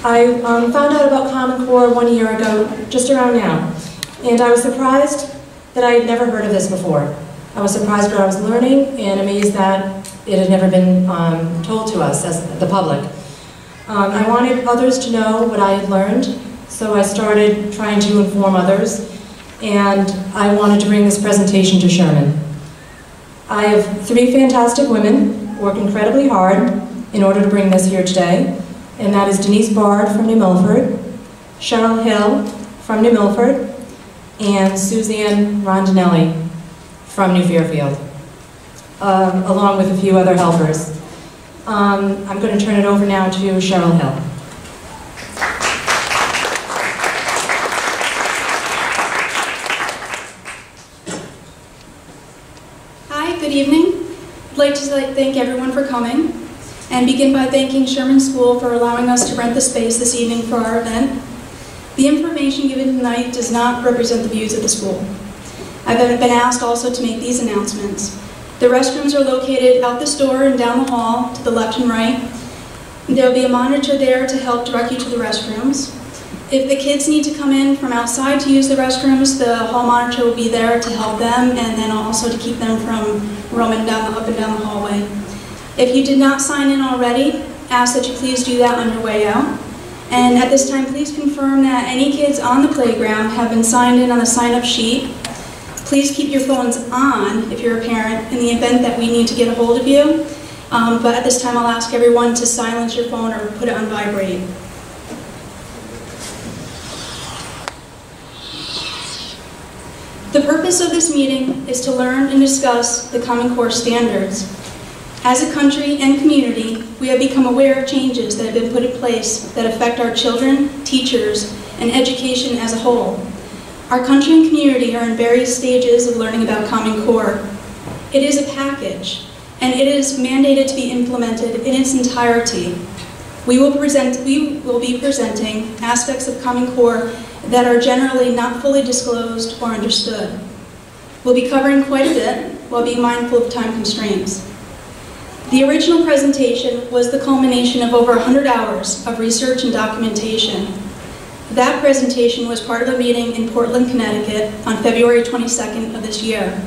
I found out about Common Core 1 year ago, just around now, and I was surprised that I had never heard of this before. I was surprised what I was learning and amazed that it had never been told to us as the public. I wanted others to know what I had learned, so I started trying to inform others, and I wanted to bring this presentation to Sherman. I have 3 fantastic women who work incredibly hard in order to bring this here today, and that is Denise Bard from New Milford, Cheryl Hill from New Milford, and Suzanne Rondinelli from New Fairfield, along with a few other helpers. I'm going to turn it over now to Cheryl Hill. Hi, good evening. I'd like to thank everyone for coming and begin by thanking Sherman School for allowing us to rent the space this evening for our event. The information given tonight does not represent the views of the school. I've been asked also to make these announcements. The restrooms are located out this door and down the hall to the left and right. There will be a monitor there to help direct you to the restrooms. If the kids need to come in from outside to use the restrooms, the hall monitor will be there to help them and then also to keep them from roaming up and down the hallway. If you did not sign in already, ask that you please do that on your way out. And at this time, please confirm that any kids on the playground have been signed in on the sign-up sheet. Please keep your phones on if you're a parent in the event that we need to get a hold of you. But at this time, I'll ask everyone to silence your phone or put it on vibrate. The purpose of this meeting is to learn and discuss the Common Core standards. As a country and community, we have become aware of changes that have been put in place that affect our children, teachers, and education as a whole. Our country and community are in various stages of learning about Common Core. It is a package, and it is mandated to be implemented in its entirety. We will be presenting aspects of Common Core that are generally not fully disclosed or understood. We'll be covering quite a bit while being mindful of time constraints. The original presentation was the culmination of over 100 hours of research and documentation. That presentation was part of a meeting in Portland, Connecticut on February 22nd of this year.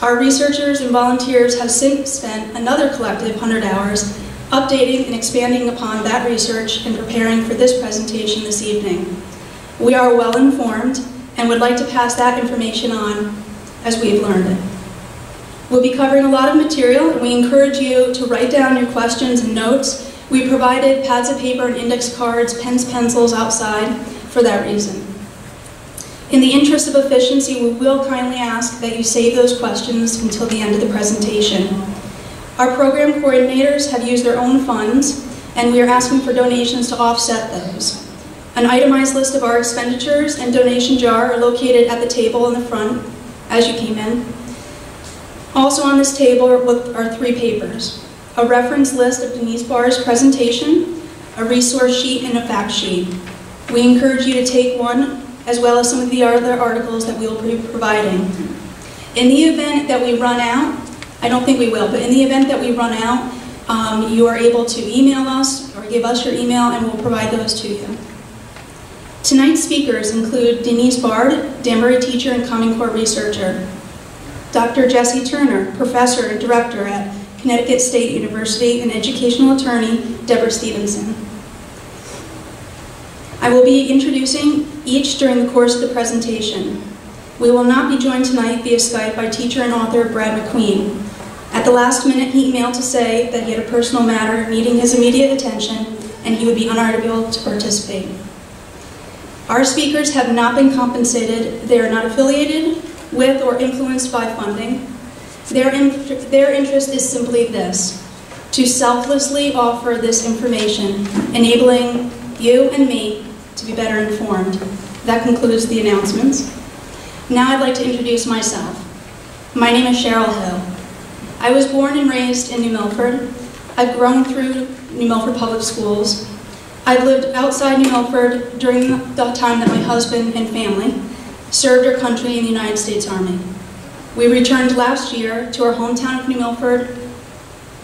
Our researchers and volunteers have since spent another collective 100 hours updating and expanding upon that research and preparing for this presentation this evening. We are well informed and would like to pass that information on as we've learned it. We'll be covering a lot of material, and we encourage you to write down your questions and notes. We provided pads of paper and index cards, pens, pencils outside for that reason. In the interest of efficiency, we will kindly ask that you save those questions until the end of the presentation. Our program coordinators have used their own funds, and we are asking for donations to offset those. An itemized list of our expenditures and donation jar are located at the table in the front as you came in. Also on this table are 3 papers: a reference list of Denise Bard's presentation, a resource sheet, and a fact sheet. We encourage you to take one, as well as some of the other articles that we will be providing. In the event that we run out, I don't think we will, but in the event that we run out, you are able to email us or give us your email and we'll provide those to you. Tonight's speakers include Denise Bard, Danbury teacher and Common Core researcher, Dr. Jesse Turner, professor and director at Connecticut State University, and educational attorney, Deborah Stevenson. I will be introducing each during the course of the presentation. We will not be joined tonight via Skype by teacher and author Brad McQueen. At the last minute, he emailed to say that he had a personal matter needing his immediate attention and he would be unable to participate. Our speakers have not been compensated. They are not affiliated with or influenced by funding. Their interest is simply this: to selflessly offer this information, enabling you and me to be better informed. That concludes the announcements. Now I'd like to introduce myself. My name is Cheryl Hill. I was born and raised in New Milford. I've grown through New Milford Public Schools. I've lived outside New Milford during the time that my husband and family served our country in the United States Army. We returned last year to our hometown of New Milford,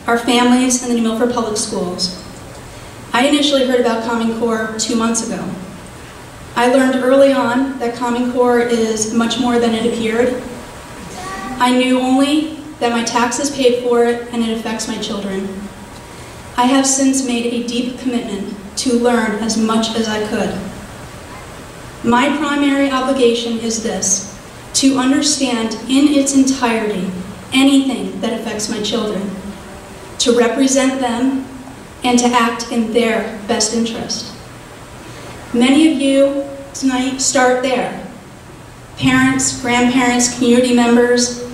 our families, and the New Milford Public Schools. I initially heard about Common Core 2 months ago. I learned early on that Common Core is much more than it appeared. I knew only that my taxes paid for it and it affects my children. I have since made a deep commitment to learn as much as I could. My primary obligation is this: to understand in its entirety anything that affects my children, to represent them, and to act in their best interest. Many of you tonight start there. Parents, grandparents, community members,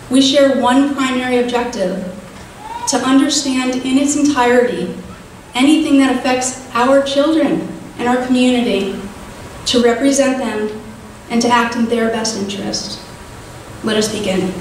we share one primary objective: to understand in its entirety anything that affects our children and our community, to represent them, and to act in their best interest. Let us begin.